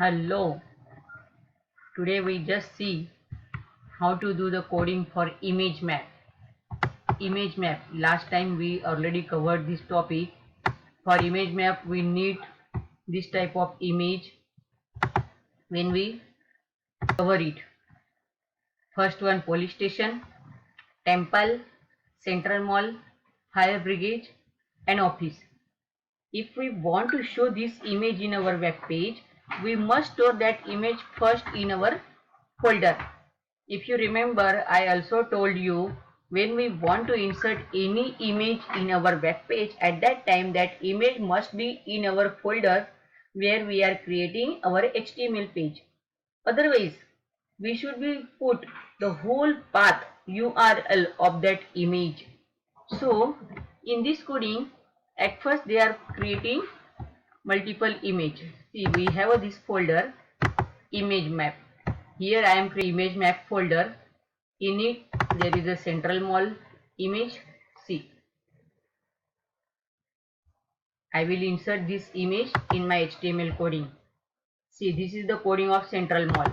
Hello, today we just see how to do the coding for image map. Image map, last time we already covered this topic. For image map we need this type of image when we cover it. First one, police station, temple, central mall, fire brigade and office. If we want to show this image in our web page, we must store that image first in our folder. If you remember, I also told you when we want to insert any image in our web page, at that time that image must be in our folder where we are creating our HTML page. Otherwise, we should be put the whole path URL of that image. So in this coding, at first they are creating multiple image. See, we have this folder image map. Here I am creating image map folder. In it there is a central mall image. See, I will insert this image in my HTML coding. See, this is the coding of central mall.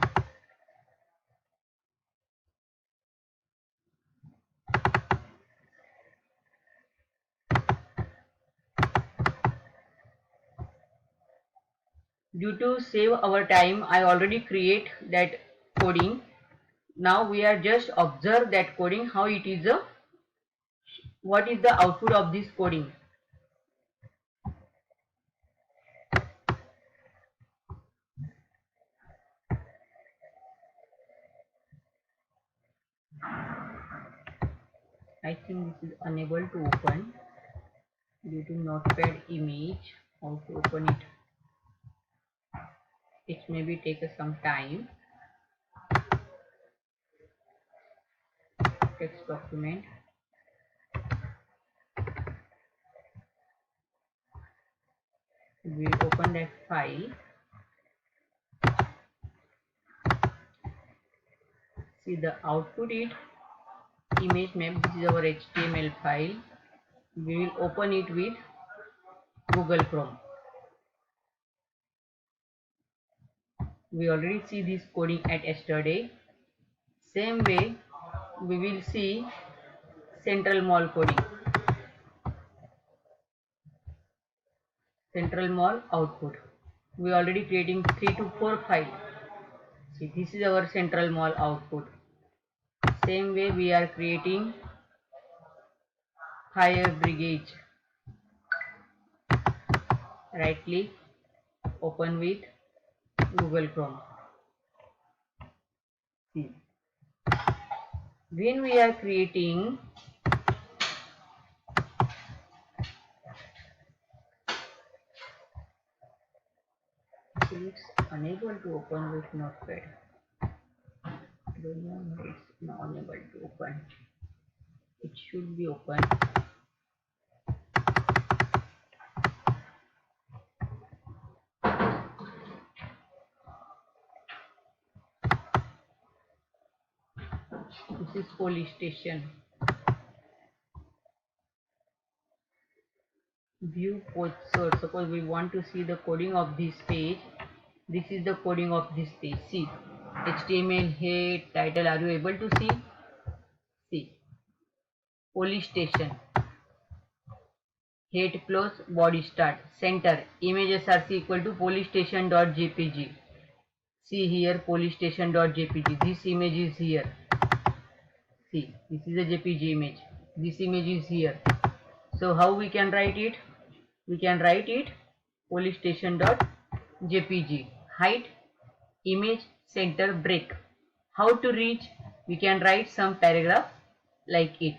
Due to save our time, I already create that coding. Now we are just observe that coding, how it is what is the output of this coding. I think this is unable to open due to notepad image. How to open it? It maybe take some time. Text document. We open that file. See the output is image map. This is our HTML file. We will open it with Google Chrome. We already see this coding at yesterday. Same way we will see central mall coding. Central mall output. We already creating 3 to 4 files. See, this is our central mall output. Same way we are creating fire brigade. Right click, open with Google Chrome. See, when we are creating it's unable to open with notepad. I don't know why it's not unable to open. It should be open. This is police station. View page source. Suppose we want to see the coding of this page. This is the coding of this page. See, HTML head title. Are you able to see? See, police station. Head plus body start. Center. Image src equal to police station.jpg. See here police station.jpg. This image is here. See, this is a JPG image. This image is here. So how we can write it? We can write it police station.jpg. Height, image, center, break. How to reach? We can write some paragraph like it.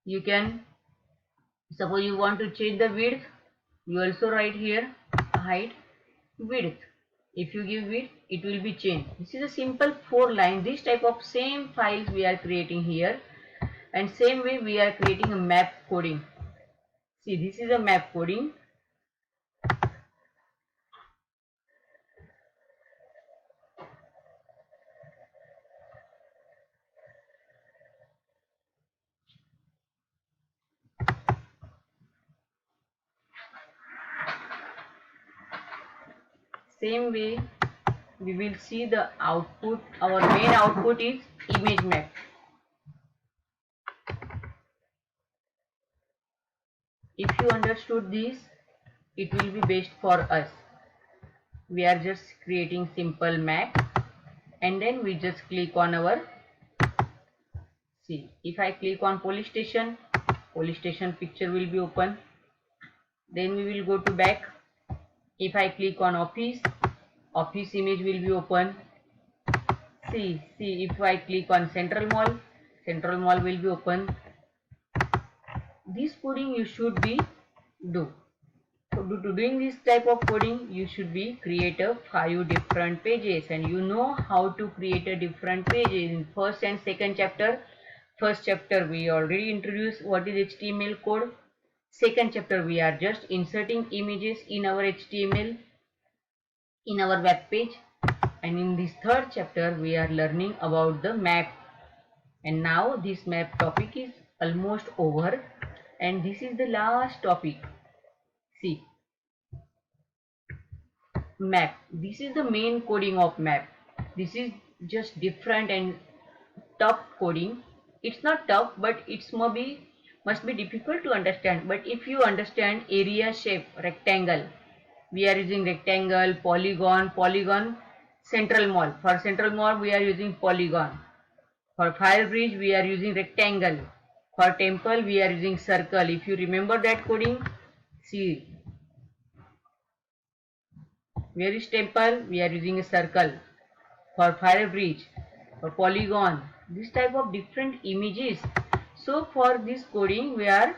You can, suppose you want to change the width, you also write here height, width. If you give width, it will be changed. This is a simple 4 line. This type of same files we are creating here, and same way we are creating a map coding. See, this is a map coding. Same way we will see the output. Our main output is image map. If you understood this, it will be best for us. We are just creating simple map and then we just click on our, see, if I click on police station picture will be open. Then we will go to back. If I click on office image will be open. See, if I click on central mall will be open. This coding you should be do. So to doing this type of coding, you should be create a 5 different pages, and you know how to create a different pages in first and second chapter. First chapter we already introduced what is HTML code. Second chapter we are just inserting images in our HTML in our web page, and in this third chapter we are learning about the map. And now this map topic is almost over, and this is the last topic. See, map. This is the main coding of map. This is just different and tough coding. It's not tough, but it's must be difficult to understand. But if you understand area, shape, rectangle, we are using rectangle, polygon, central mall. For central mall we are using polygon. For fire bridge we are using rectangle. For temple we are using circle. If you remember that coding, see, where is temple? We are using a circle. For fire bridge, for polygon, this type of different images. So for this coding we are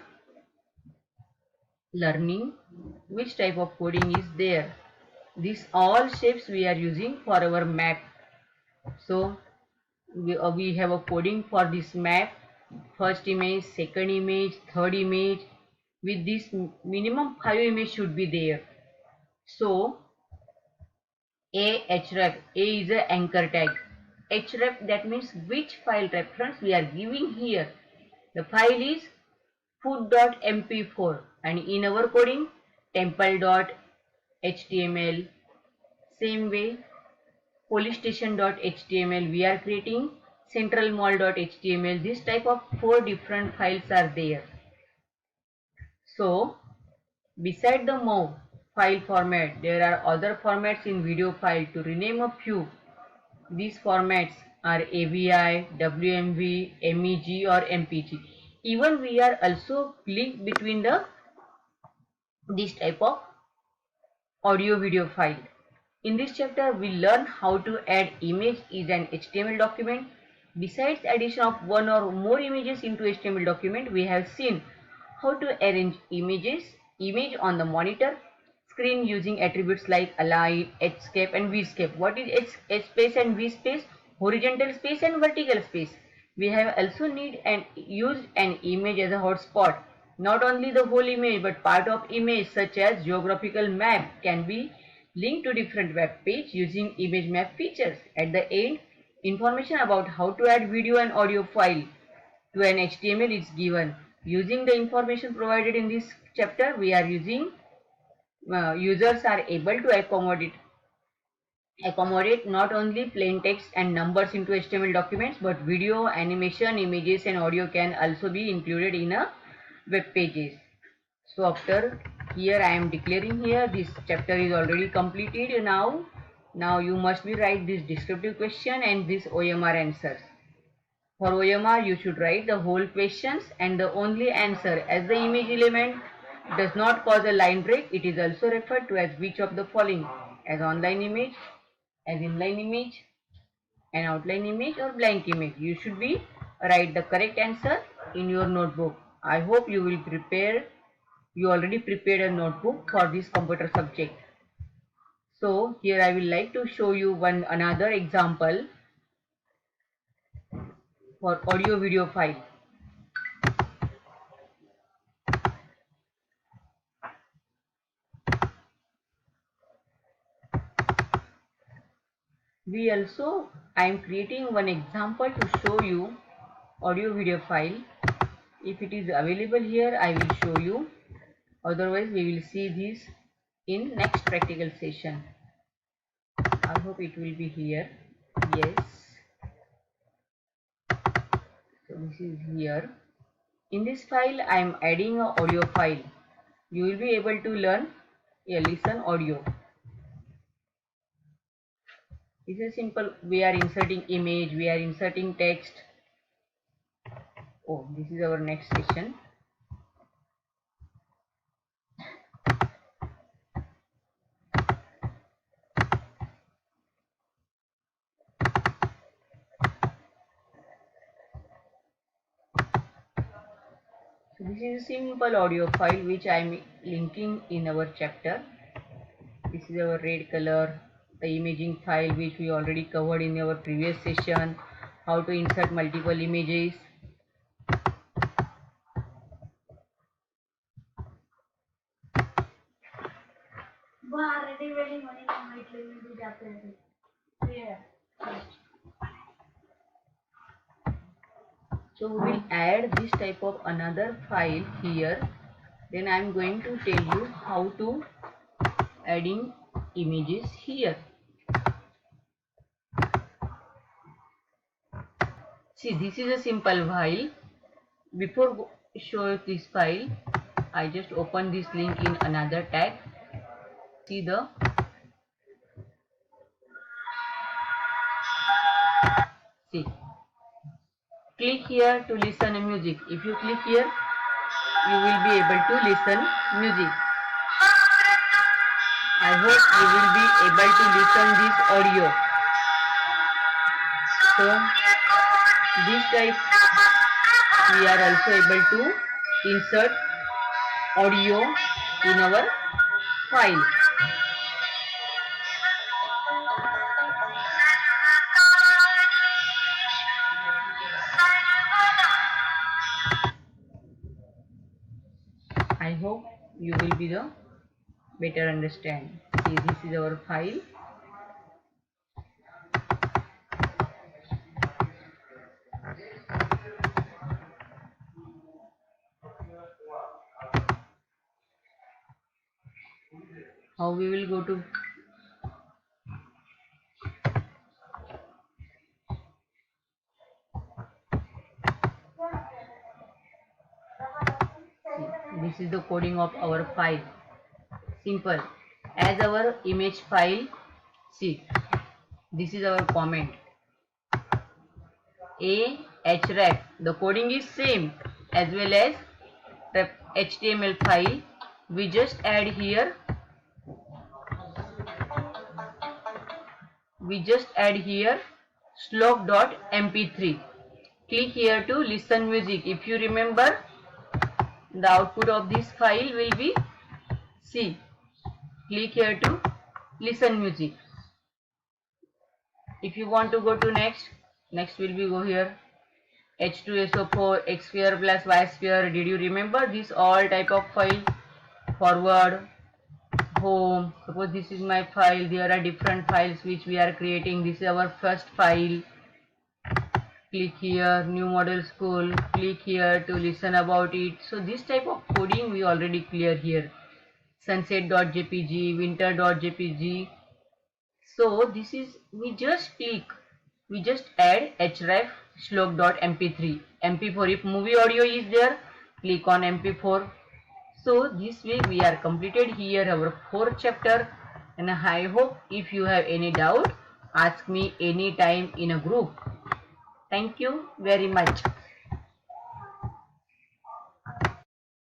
learning which type of coding is there. These all shapes we are using for our map. So we have a coding for this map. First image, second image, third image. With this minimum 5 images should be there. So href, A is a anchor tag. Href, that means which file reference we are giving here. The file is food.mp4, and in our coding temple.html. Same way police station.html we are creating, central mall.html. This type of 4 different files are there. So beside the MOV file format, there are other formats in video file. To rename a few, these formats are AVI, WMV, MEG or MPG. Even we are also linked between this type of audio video file. In this chapter we learn how to add image is an HTML document. Besides addition of one or more images into HTML document, we have seen how to arrange image on the monitor screen using attributes like align, hscape and vscape. What is h space and v space? Horizontal space and vertical space. We have also used an image as a hotspot. Not only the whole image but part of image such as geographical map can be linked to different web page using image map features. At the end, information about how to add video and audio file to an HTML is given. Using the information provided in this chapter, we are using users are able to accommodate not only plain text and numbers into HTML documents, but video, animation, images and audio can also be included in a web pages. So after here I am declaring here this chapter is already completed. Now you must be write this descriptive question and this OMR answers. For OMR you should write the whole questions and the only answer. As the image element does not cause a line break, it is also referred to as which of the following: as online image, as inline image, an outline image or blank image. You should be write the correct answer in your notebook. I hope you already prepared a notebook for this computer subject. So here I will like to show you another example for audio video file. I am creating one example to show you audio video file. If it is available here, I will show you. Otherwise, we will see this in next practical session. I hope it will be here. Yes. So this is here. In this file, I am adding a audio file. You will be able to learn a listen audio. This is simple. We are inserting image, we are inserting text. Oh, this is our next session. So this is a simple audio file which I am linking in our chapter. This is our red color, the imaging file which we already covered in our previous session. How to insert multiple images. So we will add this type of another file here. Then I am going to tell you how to adding images here. See, this is a simple file. Before show this file, I just open this link in another tab. See the see. Click here to listen to music. If you click here, you will be able to listen music. I hope you will be able to listen this audio. So this type we are also able to insert audio in our file. I hope you will be the better understand. See, this is our file. How we will go to this is the coding of our file. Simple. As our image file, see, this is our comment. A href. The coding is same as well as the HTML file. We just add here. We just add here slok.mp3. Click here to listen music. If you remember, the output of this file will be C. Click here to listen music. If you want to go to next will be go here. H2SO4, X sphere plus Y sphere. Did you remember this all type of file? Forward, home. Suppose this is my file. There are different files which we are creating. This is our first file. Click here, new model school. Click here to listen about it. So this type of coding we already clear here. Sunset.jpg, winter.jpg. So this is, we just click, we just add href slok.mp3. mp4, if movie audio is there, click on mp4. So this way we are completed here our 4th chapter, and I hope if you have any doubt, ask me anytime in a group. Thank you very much.